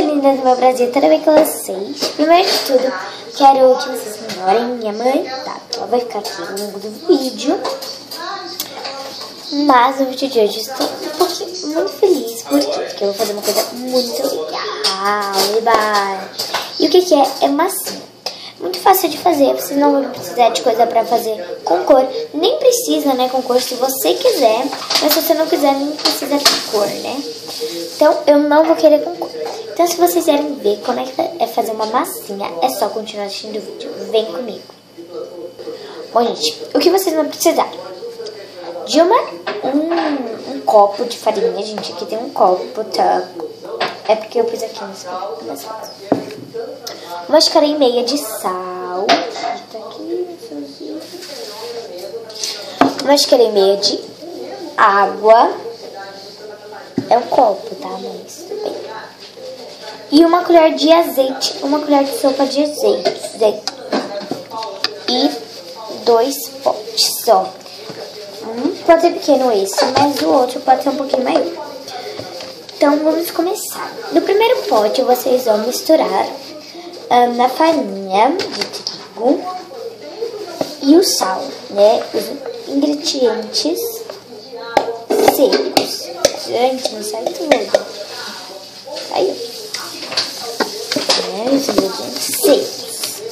lindas do meu Brasil, tudo bem com vocês? Primeiro de tudo, quero que vocês melhorem minha mãe, tá? Ela vai ficar aqui ao longo do vídeo. Mas no vídeo de hoje estou um pouquinho muito feliz. Por quê? Porque eu vou fazer uma coisa muito legal. E o que é? É massinha. Muito fácil de fazer, vocês não vão precisar de coisa pra fazer com cor. Nem precisa, né, com cor, se você quiser. Mas se você não quiser, nem precisa de cor, né? Então, eu não vou querer com cor. Então, se vocês quiserem ver como é que é fazer uma massinha, é só continuar assistindo o vídeo. Vem comigo. Bom, gente, o que vocês vão precisar? De um copo de farinha, gente. Aqui tem um copo, tá? É porque eu pus aqui nesse copo. Uma xícara e meia de sal. Tá aqui, uma xícara e meia de água. É um copo, tá? Mas tudo bem. E uma colher de azeite. Uma colher de sopa de azeite. E 2 potes, ó. Pode ser pequeno esse, mas o outro pode ser um pouquinho maior. Então, vamos começar. No primeiro pote, vocês vão misturar na farinha de trigo e o sal, né? Os ingredientes secos. Gente, não sai tudo. Aí, ó. Os ingredientes secos.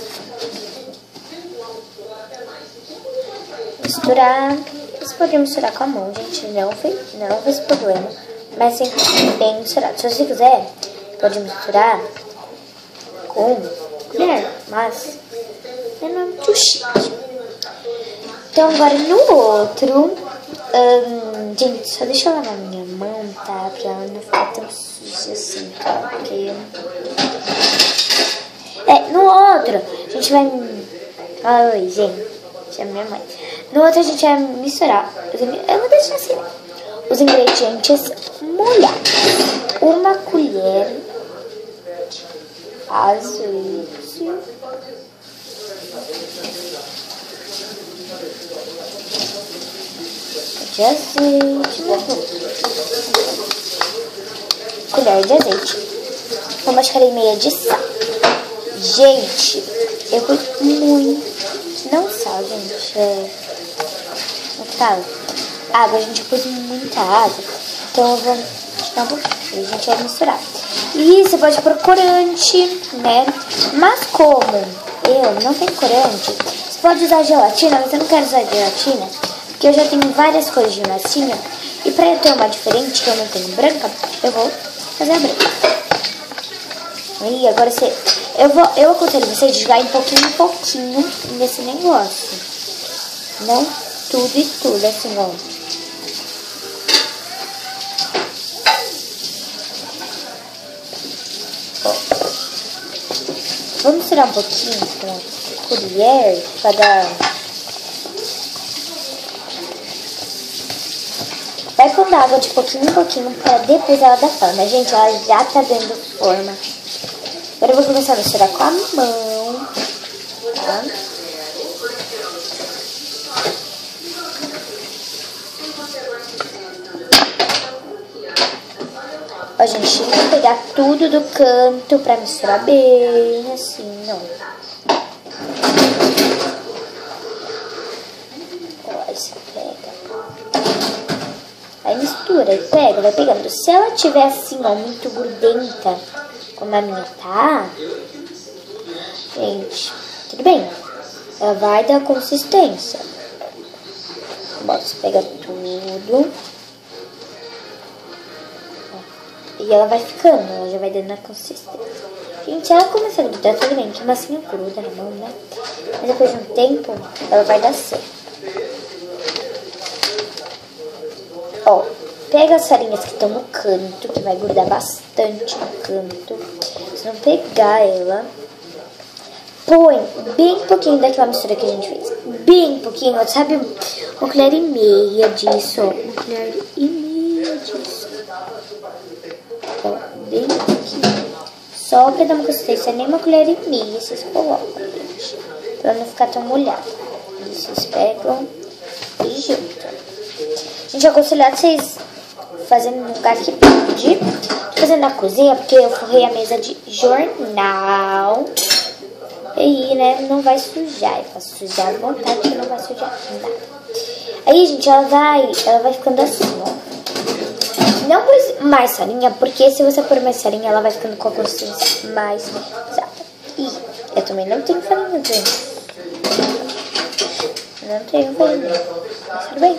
Misturar. Você pode misturar com a mão, gente. Não fez problema. Mas sempre bem misturado. Se você quiser, pode misturar com colher, mas não é muito chique. Então agora no outro, gente, só deixa eu lavar minha mão, tá? Pra ela não ficar tão suja assim, tá? Porque no outro a gente vai... Oi, gente, chama minha mãe. No outro a gente vai misturar, eu vou deixar assim, os ingredientes molhados. Uma colher azeite, colher de azeite, uma xícara e meia de sal. Gente, eu pus muito, não sal, gente, água, a gente pôs muita água, então eu vou tirar um pouquinho, a gente vai misturar. E você pode pôr corante, né? Mas como eu não tenho corante, você pode usar gelatina, mas eu não quero usar gelatina, porque eu já tenho várias cores de massinha. E pra eu ter uma diferente, que eu não tenho branca, eu vou fazer a branca. E agora eu aconselho você de jogar em pouquinho nesse negócio. Não tudo e tudo, assim, ó. Vamos misturar um pouquinho com a colher para dar... Vai pondo água de pouquinho em pouquinho para depois ela dar forma. Gente, ela já tá dando forma. Agora eu vou começar a misturar com a mão, tá? Ó, gente, tem que pegar tudo do canto pra misturar bem, assim, ó. Ó, aí você pega. Aí mistura, e pega, vai pegando. Se ela tiver assim, ó, muito grudenta, como a minha tá, gente, tudo bem. Ela vai dar consistência. Bom, você pega tudo. E ela vai ficando, ela já vai dando a consistência. Gente, se ela começar a grudar, tudo bem, que massinha gruda na mão, né? Mas depois de um tempo, ela vai dar certo. Ó, pega as farinhas que estão no canto, que vai grudar bastante no canto. Se não pegar ela, põe bem pouquinho daquela mistura que a gente fez. Bem pouquinho, sabe? Uma colher e meia disso, ó. Uma colher e meia disso. Ó, bem pouquinho. Só pra dar uma consistência, nem uma colher e meia vocês colocam, gente. Pra não ficar tão molhado. Vocês pegam e juntam. Gente, é aconselhado vocês fazendo num lugar que pode. Tô fazendo na cozinha porque eu forrei a mesa de jornal. E aí, né, não vai sujar. Eu faço sujar à vontade que não vai sujar nada. Aí, gente, ela vai ficando assim, ó. Não pôs mais farinha, porque se você pôr mais farinha, ela vai ficando com a consistência mais pesada. E eu também não tenho farinha, gente. Não tenho farinha. Mas tudo bem.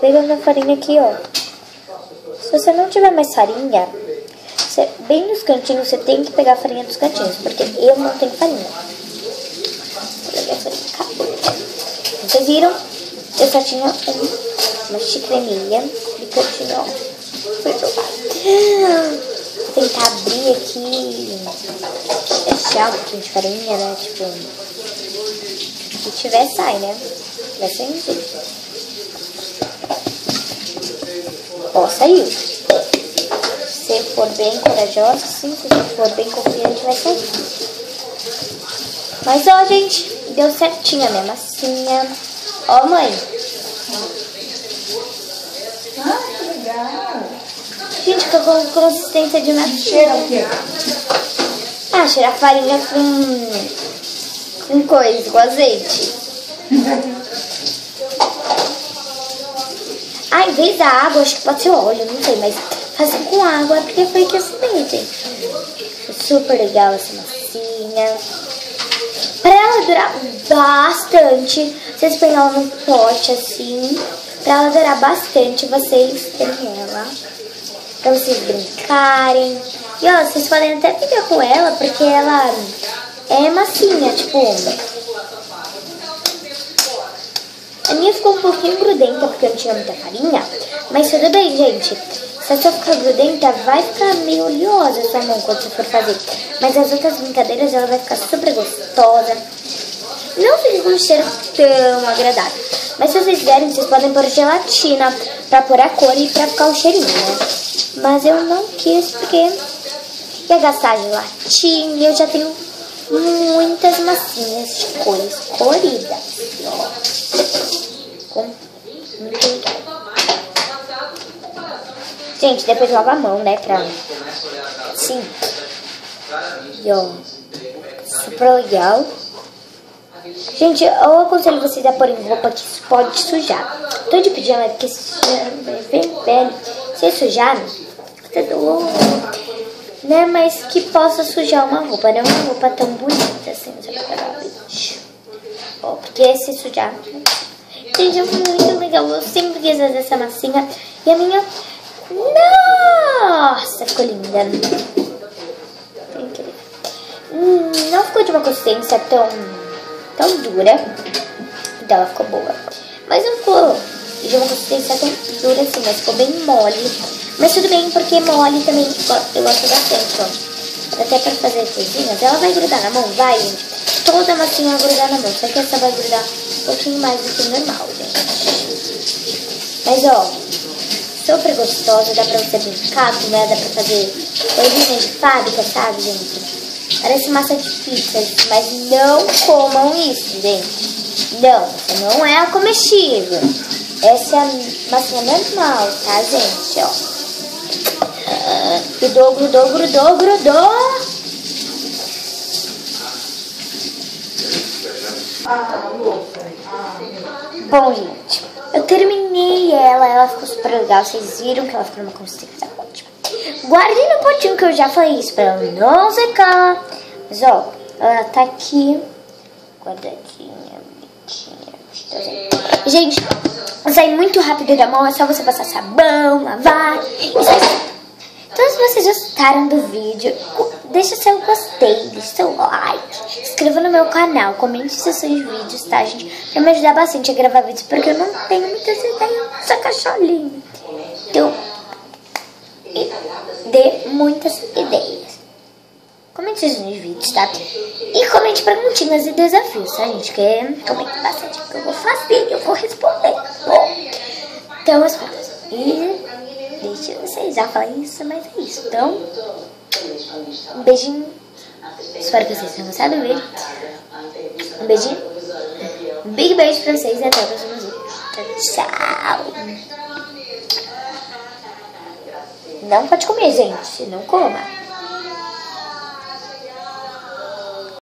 Pegando a farinha aqui, ó. Se você não tiver mais farinha, bem nos cantinhos, você tem que pegar a farinha dos cantinhos, porque eu não tenho farinha. Vou pegar a farinha. Acabou. Vocês viram? Eu só tinha uma xícara e meia de cantinho, ó. Foi provado. Vou tentar abrir aqui. Deixar um pouquinho de farinha, né? Tipo, se tiver, sai, né? Vai sair. Ó, saiu. Se for bem corajosa, sim. Se você for bem confiante, vai sair. Mas, ó, gente, deu certinho a minha massinha. Ó, mãe. Ah, que legal. Gente, ficou com consistência de massinha. Cheira o quê? Ah, cheira a farinha com coisa, com azeite. Ah, em vez da água, acho que pode ser óleo, não sei, mas fazer com água, porque foi que eu ensinei, gente. Super legal essa massinha. Pra ela durar bastante, vocês põem ela num pote assim. Pra ela durar bastante, vocês têm ela. Pra vocês brincarem. E ó, vocês podem até brincar com ela, porque ela é massinha, tipo. A minha ficou um pouquinho grudenta, porque eu não tinha muita farinha. Mas tudo bem, gente. Se a sua ficar grudenta, vai ficar meio oleosa a sua mão quando você for fazer. Mas as outras brincadeiras, ela vai ficar super gostosa. Não fica com um cheiro tão agradável. Mas se vocês quiserem, vocês podem pôr gelatina pra pôr a cor e pra ficar o cheirinho, né? Mas eu não quis porque ia gastar gelatina e eu já tenho muitas massinhas de cores coloridas. Ó. Ficou muito legal. Gente, depois lava a mão, né? Sim. E ó, super legal. Gente, eu aconselho vocês a pôr em roupa que pode sujar. Tô de pijama porque é bem velho. Se sujar, né? Mas que possa sujar uma roupa. Não é uma roupa tão bonita assim. Ó, porque se sujar... Gente, é muito legal. Eu sempre quis fazer essa massinha. E a minha... Nossa, ficou linda. Não ficou de uma consistência tão dura. Então ela ficou boa. Mas não ficou de uma consistência tão dura assim, mas ficou bem mole. Mas tudo bem, porque mole também eu gosto bastante, ó. Até pra fazer coisinhas, ela vai grudar na mão, vai, gente. Toda a massinha vai grudar na mão. Só que essa vai grudar um pouquinho mais do que o normal, gente. Mas, ó, super gostosa. Dá pra você brincar com ela, dá pra fazer coisinhas de fábrica, sabe, gente? Parece massa de pizza, mas não comam isso, gente. Não, essa não é a comestível. Essa é a massinha normal, tá, gente? Ó. Grudou, grudou, grudou, grudou. Bom, gente, eu terminei ela ficou super legal. Vocês viram que ela ficou numa consistência ótima. Guardei no potinho que eu já falei isso pra ela não secar. Mas ó, ela tá aqui guardadinha, bonitinha. Gente, sai muito rápido da mão. É só você passar sabão, lavar e sai. Então se vocês gostaram do vídeo, deixa seu gostei, deixa seu like, se inscreva no meu canal, comente sugestões de vídeos, tá, gente? Pra me ajudar bastante a gravar vídeos, porque eu não tenho muitas ideias, só cacholinho. Então, dê muitas ideias. Comente os meus vídeos, tá? E comente perguntinhas e desafios, tá, gente? Que comente bastante, porque eu vou fazer e eu vou responder. Bom, então, as coisas. Deixa vocês já falei isso, mas é isso. Então, um beijinho. Espero que vocês tenham gostado do vídeo. Um beijinho. Um big beijo pra vocês e até o próximo vídeo. Tchau. Não pode comer, gente. Não coma.